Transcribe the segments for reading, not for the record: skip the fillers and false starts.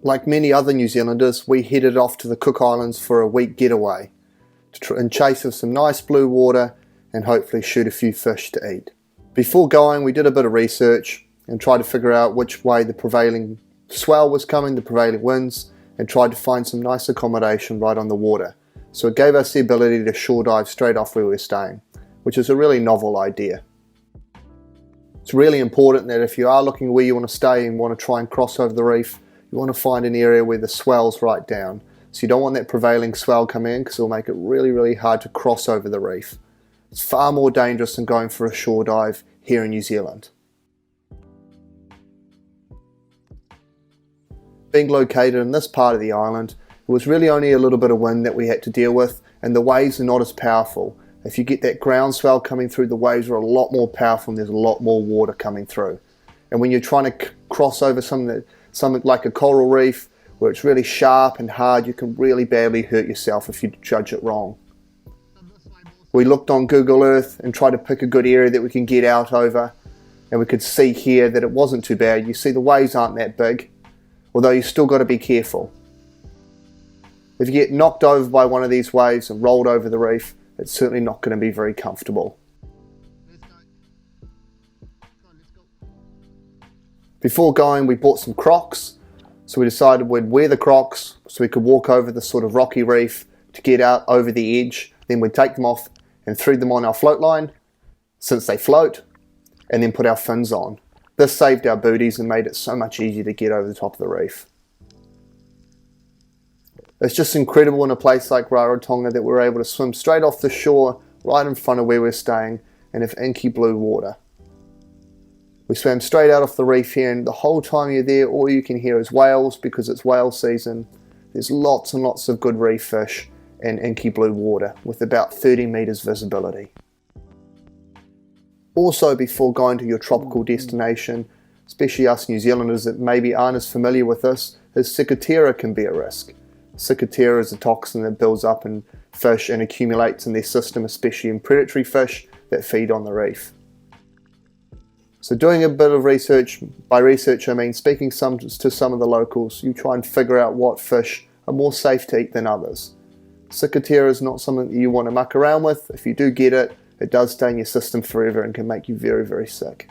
Like many other New Zealanders, we headed off to the Cook Islands for a week getaway in chase of some nice blue water and hopefully shoot a few fish to eat. Before going, we did a bit of research and tried to figure out which way the prevailing swell was coming, the prevailing winds, and tried to find some nice accommodation right on the water. So it gave us the ability to shore dive straight off where we were staying, which is a really novel idea. It's really important that if you are looking where you want to stay and want to try and cross over the reef, you want to find an area where the swell's right down. So you don't want that prevailing swell come in because it'll make it really hard to cross over the reef. It's far more dangerous than going for a shore dive here in New Zealand. Being located in this part of the island, it was really only a little bit of wind that we had to deal with, and the waves are not as powerful. If you get that ground swell coming through, the waves are a lot more powerful and there's a lot more water coming through. And when you're trying to cross over something like a coral reef, where it's really sharp and hard, you can really badly hurt yourself if you judge it wrong. We looked on Google Earth and tried to pick a good area that we can get out over, and we could see here that it wasn't too bad. You see the waves aren't that big, although you still got to be careful. If you get knocked over by one of these waves and rolled over the reef, it's certainly not going to be very comfortable. Before going, we bought some Crocs, so we decided we'd wear the Crocs so we could walk over the sort of rocky reef to get out over the edge. Then we'd take them off and thread them on our float line, since they float, and then put our fins on. This saved our booties and made it so much easier to get over the top of the reef. It's just incredible in a place like Rarotonga that we're able to swim straight off the shore right in front of where we're staying and have inky blue water. We swam straight out off the reef here, and the whole time you're there all you can hear is whales because it's whale season. There's lots and lots of good reef fish and inky blue water with about 30 meters visibility. Also, before going to your tropical destination, especially us New Zealanders that maybe aren't as familiar with this, is cicatera can be a risk. Cicatera is a toxin that builds up in fish and accumulates in their system, especially in predatory fish that feed on the reef. So doing a bit of research, by research I mean speaking to some of the locals, you try and figure out what fish are more safe to eat than others. Cicatera is not something that you want to muck around with. If you do get it, it does stay in your system forever and can make you very sick.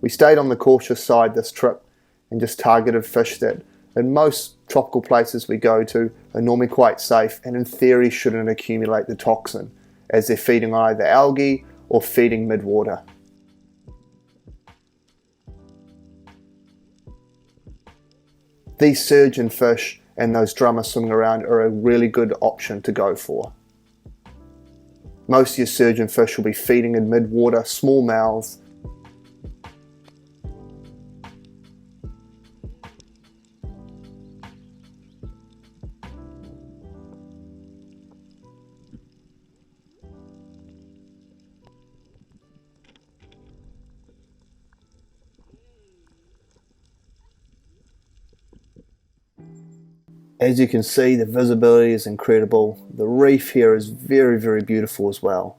We stayed on the cautious side this trip and just targeted fish that in most tropical places we go to are normally quite safe and in theory shouldn't accumulate the toxin, as they're feeding on either algae or feeding mid-water. These surgeon fish and those drummers swimming around are a really good option to go for. Most of your surgeon fish will be feeding in mid-water, small mouths. As you can see, the visibility is incredible. The reef here is very beautiful as well.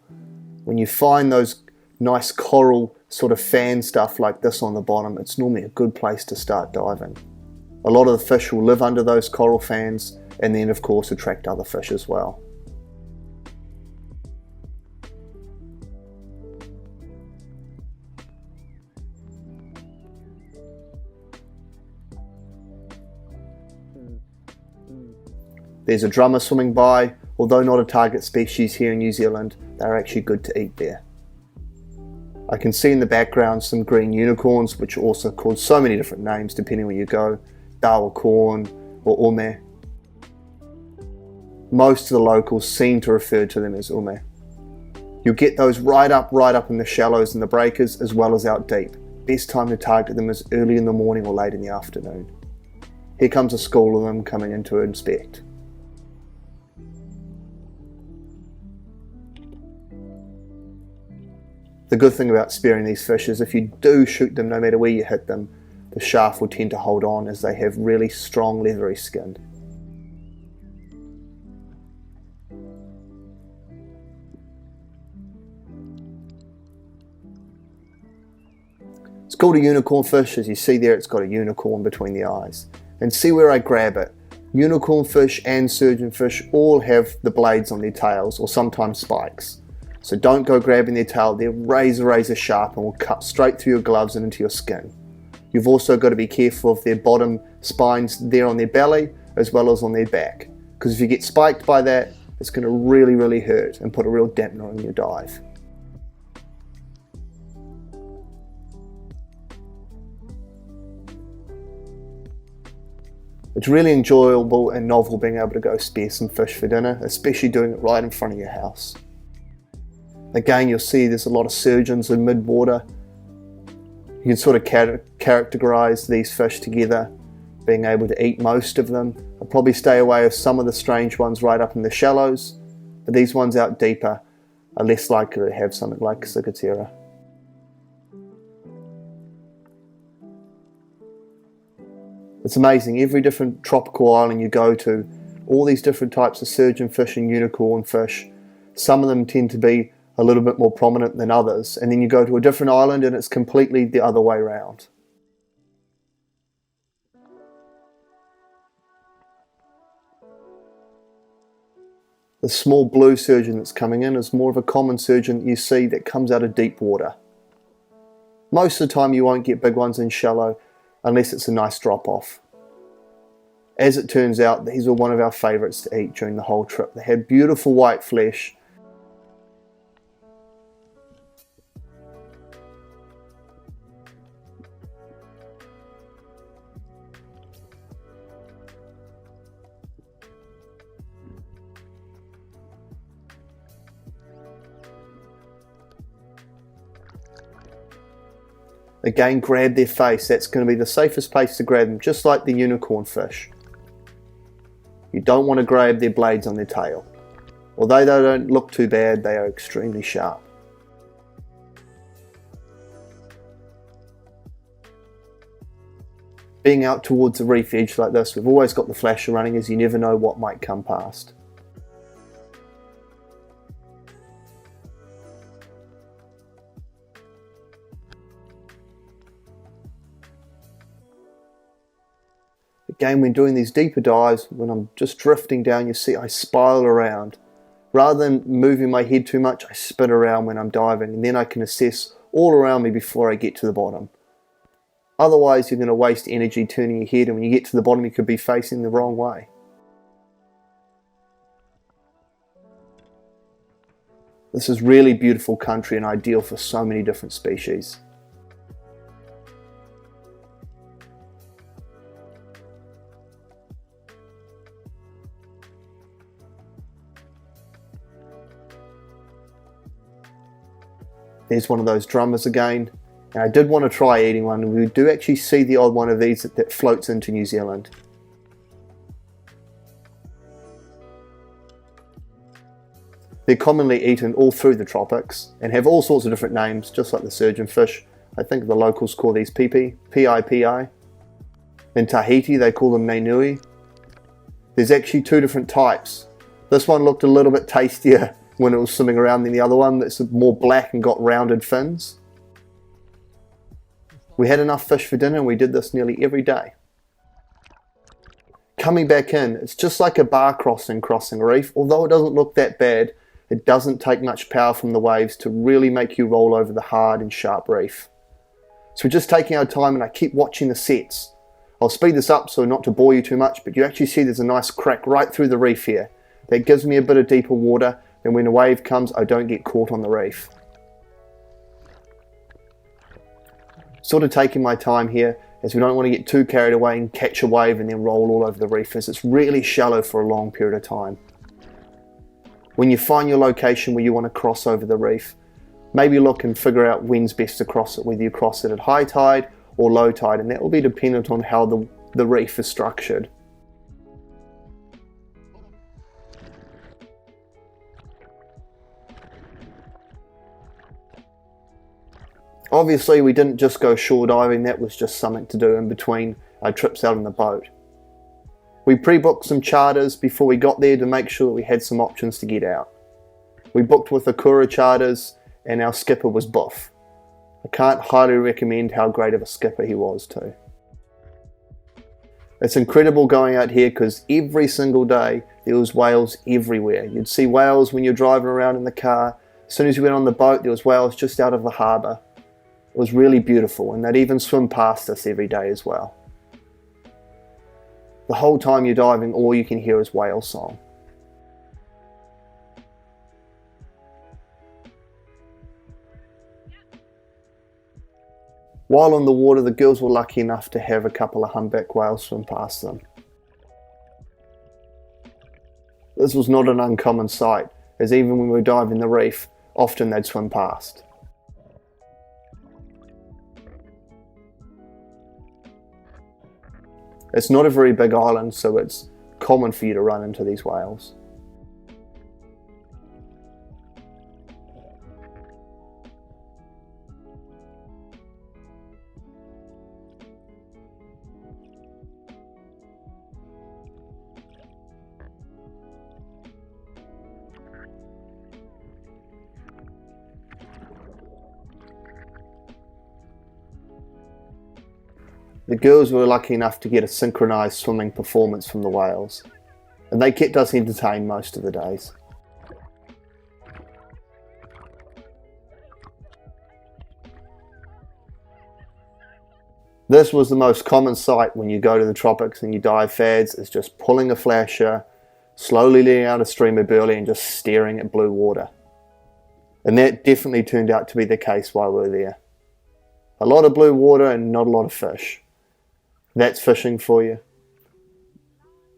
When you find those nice coral sort of fan stuff like this on the bottom, it's normally a good place to start diving. A lot of the fish will live under those coral fans and then of course attract other fish as well. There's a drummer swimming by. Although not a target species here in New Zealand, they're actually good to eat there. I can see in the background some green unicorns, which are also called so many different names depending where you go, dawa corn or ume. Most of the locals seem to refer to them as ume. You'll get those right up in the shallows and the breakers as well as out deep. Best time to target them is early in the morning or late in the afternoon. Here comes a school of them coming in to inspect. The good thing about spearing these fish is if you do shoot them, no matter where you hit them, the shaft will tend to hold on as they have really strong leathery skin. It's called a unicorn fish. As you see there, it's got a unicorn between the eyes. And see where I grab it. Unicorn fish and surgeonfish all have the blades on their tails, or sometimes spikes. So don't go grabbing their tail. They're razor sharp and will cut straight through your gloves and into your skin. You've also got to be careful of their bottom spines there on their belly as well as on their back, because if you get spiked by that, it's going to really hurt and put a real dampener on your dive. It's really enjoyable and novel being able to go spear some fish for dinner, especially doing it right in front of your house. Again, you'll see there's a lot of surgeons in mid-water. You can sort of characterize these fish together, being able to eat most of them. I'll probably stay away of some of the strange ones right up in the shallows, but these ones out deeper are less likely to have something like ciguatera. It's amazing, every different tropical island you go to, all these different types of surgeonfish and unicorn fish, some of them tend to be a little bit more prominent than others, and then you go to a different island and it's completely the other way around. The small blue surgeon that's coming in is more of a common surgeon that you see that comes out of deep water. Most of the time you won't get big ones in shallow unless it's a nice drop off. As it turns out, these were one of our favourites to eat during the whole trip. They had beautiful white flesh. Again, grab their face. That's going to be the safest place to grab them, just like the unicorn fish. You don't want to grab their blades on their tail. Although they don't look too bad, they are extremely sharp. Being out towards the reef edge like this, we've always got the flasher running, as you never know what might come past. Again, when doing these deeper dives, when I'm just drifting down, you see I spiral around. Rather than moving my head too much, I spin around when I'm diving, and then I can assess all around me before I get to the bottom. Otherwise, you're going to waste energy turning your head, and when you get to the bottom, you could be facing the wrong way. This is really beautiful country and ideal for so many different species. There's one of those drummers again, and I did want to try eating one, and we do actually see the odd one of these that floats into New Zealand. They're commonly eaten all through the tropics and have all sorts of different names, just like the surgeonfish. I think the locals call these pipi, P-I-P-I. In Tahiti they call them nenui. There's actually two different types. This one looked a little bit tastier when it was swimming around than the other one that's more black and got rounded fins. We had enough fish for dinner and we did this nearly every day. Coming back in, it's just like a bar crossing a reef. Although it doesn't look that bad, it doesn't take much power from the waves to really make you roll over the hard and sharp reef. So we're just taking our time, and I keep watching the sets. I'll speed this up so not to bore you too much, but you actually see there's a nice crack right through the reef here. That gives me a bit of deeper water, and when a wave comes I don't get caught on the reef. Sort of taking my time here, as we don't want to get too carried away and catch a wave and then roll all over the reef, as it's really shallow for a long period of time. When you find your location where you want to cross over the reef, maybe look and figure out when's best to cross it, whether you cross it at high tide or low tide, and that will be dependent on how the reef is structured. Obviously we didn't just go shore diving, that was just something to do in between our trips out on the boat. We pre-booked some charters before we got there to make sure that we had some options to get out. We booked with Akura Charters and our skipper was Buff. I can't highly recommend how great of a skipper he was too. It's incredible going out here because every single day there was whales everywhere. You'd see whales when you're driving around in the car. As soon as you went on the boat, there was whales just out of the harbour. It was really beautiful, and they'd even swim past us every day as well. The whole time you're diving, all you can hear is whale song. While on the water, the girls were lucky enough to have a couple of humpback whales swim past them. This was not an uncommon sight, as even when we were diving the reef, often they'd swim past. It's not a very big island, so it's common for you to run into these whales. The girls were lucky enough to get a synchronised swimming performance from the whales, and they kept us entertained most of the days. This was the most common sight when you go to the tropics and you dive fads, is just pulling a flasher, slowly letting out a stream of burley and just staring at blue water. And that definitely turned out to be the case while we were there. A lot of blue water and not a lot of fish. That's fishing for you.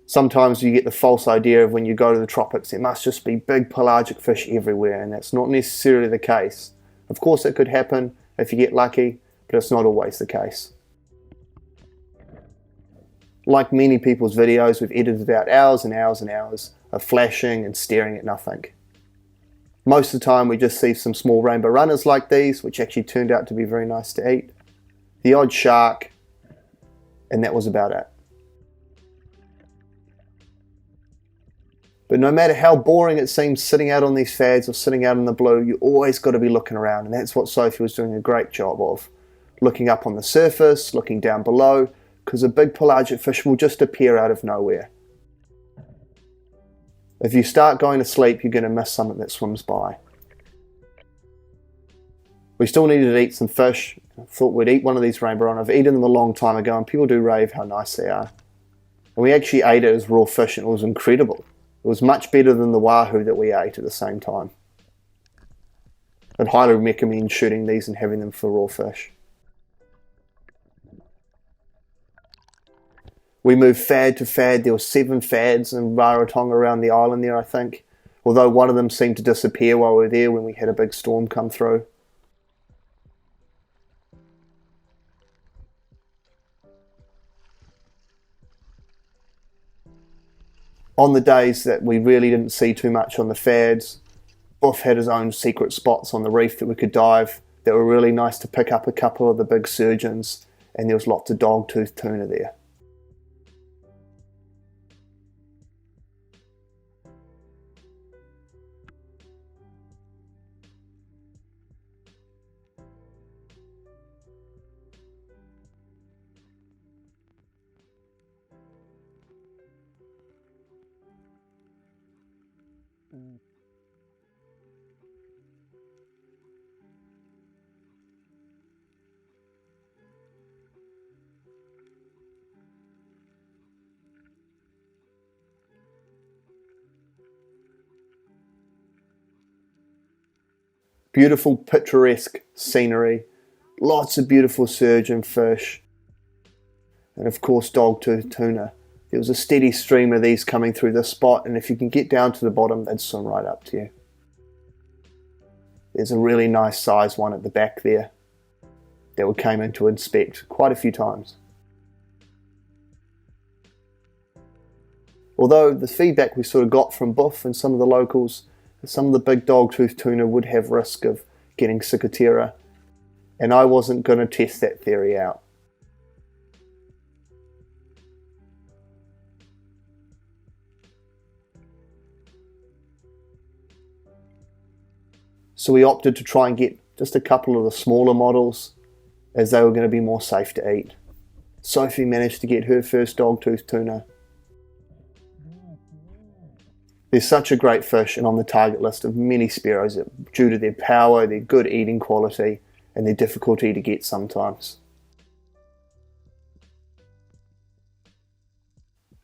Sometimes you get the false idea of when you go to the tropics there must just be big pelagic fish everywhere, and that's not necessarily the case. Of course it could happen if you get lucky, but it's not always the case. Like many people's videos, we've edited out hours and hours and hours of flashing and staring at nothing. Most of the time we just see some small rainbow runners like these, which actually turned out to be very nice to eat. The odd shark, and that was about it. But no matter how boring it seems sitting out on these fads or sitting out in the blue, you always got to be looking around, and that's what Sophie was doing a great job of. Looking up on the surface, looking down below, because a big pelagic fish will just appear out of nowhere. If you start going to sleep, you're going to miss something that swims by. We still needed to eat some fish. I thought we'd eat one of these rainbow runners. I've eaten them a long time ago, and people do rave how nice they are. And we actually ate it as raw fish, and it was incredible. It was much better than the wahoo that we ate at the same time. I'd highly recommend shooting these and having them for raw fish. We moved fad to fad. There were 7 fads in Rarotonga around the island there, I think. Although one of them seemed to disappear while we were there when we had a big storm come through. On the days that we really didn't see too much on the fads, Buff had his own secret spots on the reef that we could dive that were really nice to pick up a couple of the big surgeons, and there was lots of Dogtooth Tuna there. Beautiful picturesque scenery, lots of beautiful surgeon fish, and of course Dogtooth Tuna. There was a steady stream of these coming through this spot, and if you can get down to the bottom, they'd swim right up to you. There's a really nice sized one at the back there that we came in to inspect quite a few times. Although the feedback we sort of got from Buff and some of the locals, some of the big Dogtooth Tuna would have risk of getting cicatera, and I wasn't going to test that theory out. So we opted to try and get just a couple of the smaller models, as they were going to be more safe to eat. Sophie managed to get her first dogtooth tuna. They're such a great fish and on the target list of many spearos due to their power, their good eating quality, and their difficulty to get sometimes.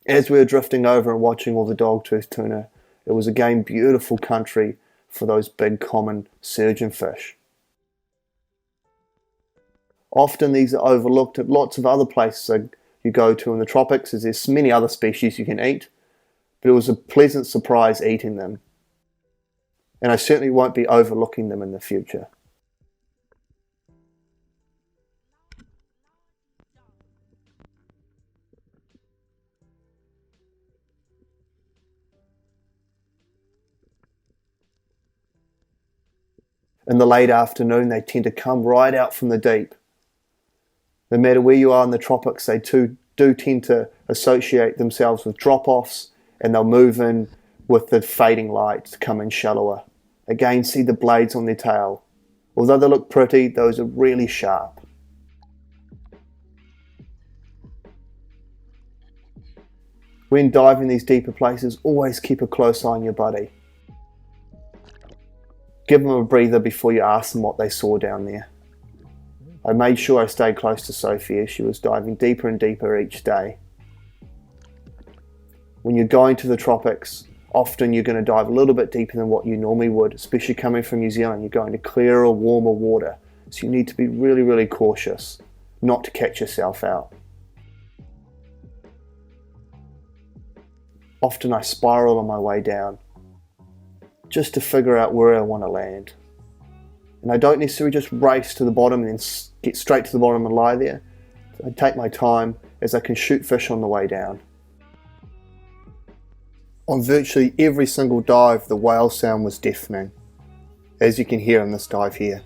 As we were drifting over and watching all the dogtooth tuna, it was again beautiful country for those big common surgeon fish. Often these are overlooked at lots of other places you go to in the tropics, as there's many other species you can eat, but it was a pleasant surprise eating them. And I certainly won't be overlooking them in the future. In the late afternoon, they tend to come right out from the deep. No matter where you are in the tropics, they do tend to associate themselves with drop-offs, and they'll move in with the fading light to come in shallower. Again, see the blades on their tail. Although they look pretty, those are really sharp. When diving these deeper places, always keep a close eye on your buddy. Give them a breather before you ask them what they saw down there. I made sure I stayed close to Sophie as she was diving deeper and deeper each day. When you're going to the tropics, often you're going to dive a little bit deeper than what you normally would, especially coming from New Zealand. You're going to clearer, warmer water, so you need to be really, really cautious not to catch yourself out. Often I spiral on my way down, just to figure out where I want to land. And I don't necessarily just race to the bottom and then get straight to the bottom and lie there. I take my time as I can shoot fish on the way down. On virtually every single dive, the whale sound was deafening, as you can hear in this dive here.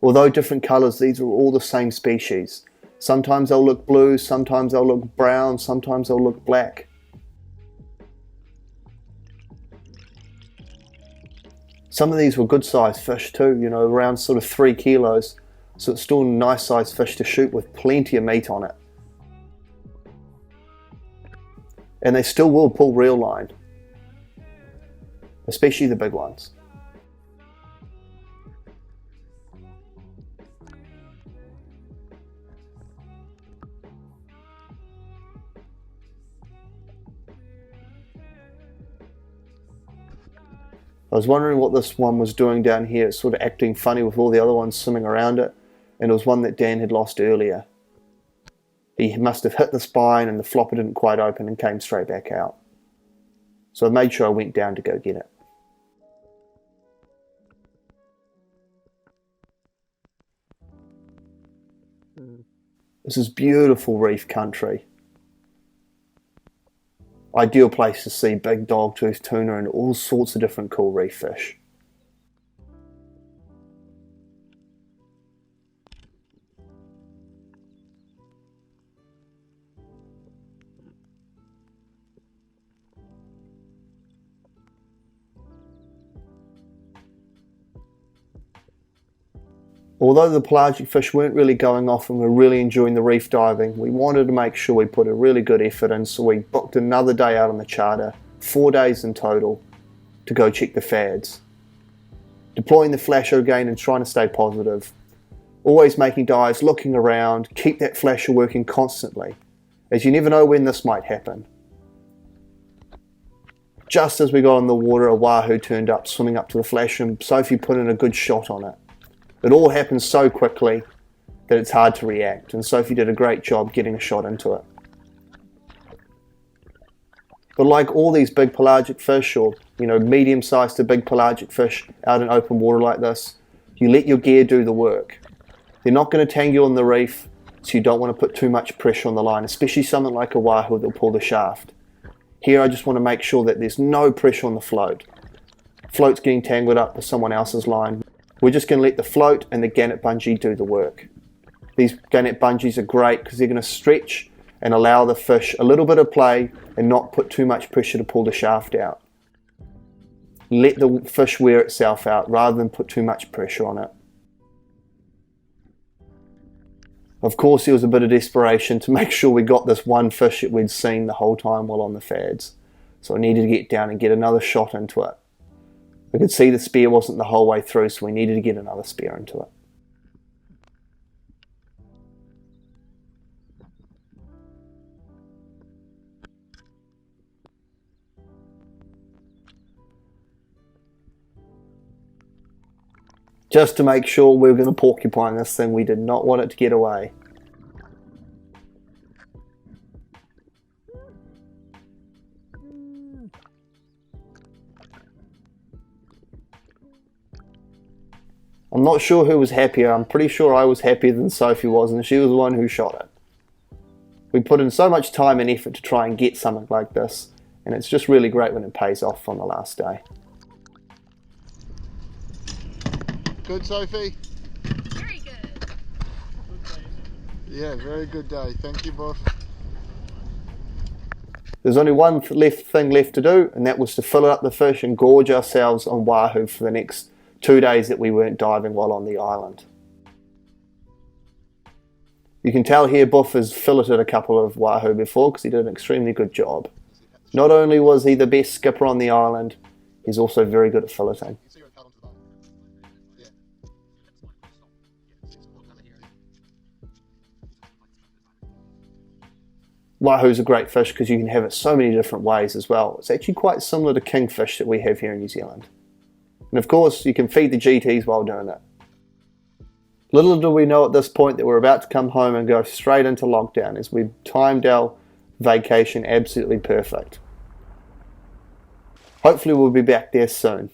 Although different colours, these are all the same species. Sometimes they'll look blue, sometimes they'll look brown, sometimes they'll look black. Some of these were good sized fish too, around sort of 3 kilos. So it's still a nice sized fish to shoot with plenty of meat on it. And they still will pull reel line, especially the big ones. I was wondering what this one was doing down here. It's sort of acting funny with all the other ones swimming around it, and it was one that Dan had lost earlier. He must have hit the spine and the flopper didn't quite open and came straight back out. So I made sure I went down to go get it. This is beautiful reef country. Ideal place to see big dogtooth tuna and all sorts of different cool reef fish. Although the pelagic fish weren't really going off and we were really enjoying the reef diving, we wanted to make sure we put a really good effort in, so we booked another day out on the charter, 4 days in total, to go check the fads. Deploying the flasher again and trying to stay positive. Always making dives, looking around, keep that flasher working constantly, as you never know when this might happen. Just as we got in the water, a wahoo turned up, swimming up to the flasher, and Sophie put in a good shot on it. It all happened so quickly that it's hard to react, and Sophie did a great job getting a shot into it. But like all these big pelagic fish, or medium-sized to big pelagic fish out in open water like this, you let your gear do the work. They're not going to tangle in the reef, so you don't want to put too much pressure on the line, especially something like a wahoo that'll pull the shaft. Here I just want to make sure that there's no pressure on the float. Float's getting tangled up with someone else's line. We're just going to let the float and the gannet bungee do the work. These gannet bungees are great because they're going to stretch and allow the fish a little bit of play and not put too much pressure to pull the shaft out. Let the fish wear itself out rather than put too much pressure on it. Of course, there was a bit of desperation to make sure we got this one fish that we'd seen the whole time while on the fads. So I needed to get down and get another shot into it. We could see the spear wasn't the whole way through, so we needed to get another spear into it. Just to make sure we were going to porcupine this thing, we did not want it to get away. I'm not sure who was happier. I'm pretty sure I was happier than Sophie was, and she was the one who shot it. We put in so much time and effort to try and get something like this, and it's just really great when it pays off on the last day. Good, Sophie? Very good. Yeah, very good day. Thank you, boss. There's only one thing left to do, and that was to fill up the fish and gorge ourselves on Wahoo for the next 2 days that we weren't diving while on the island. You can tell here Buff has filleted a couple of Wahoo before because he did an extremely good job. Not only was he the best skipper on the island, he's also very good at filleting. Wahoo's a great fish because you can have it so many different ways as well. It's actually quite similar to kingfish that we have here in New Zealand. And of course, you can feed the GTs while doing it. Little do we know at this point that we're about to come home and go straight into lockdown, as we've timed our vacation absolutely perfect. Hopefully we'll be back there soon.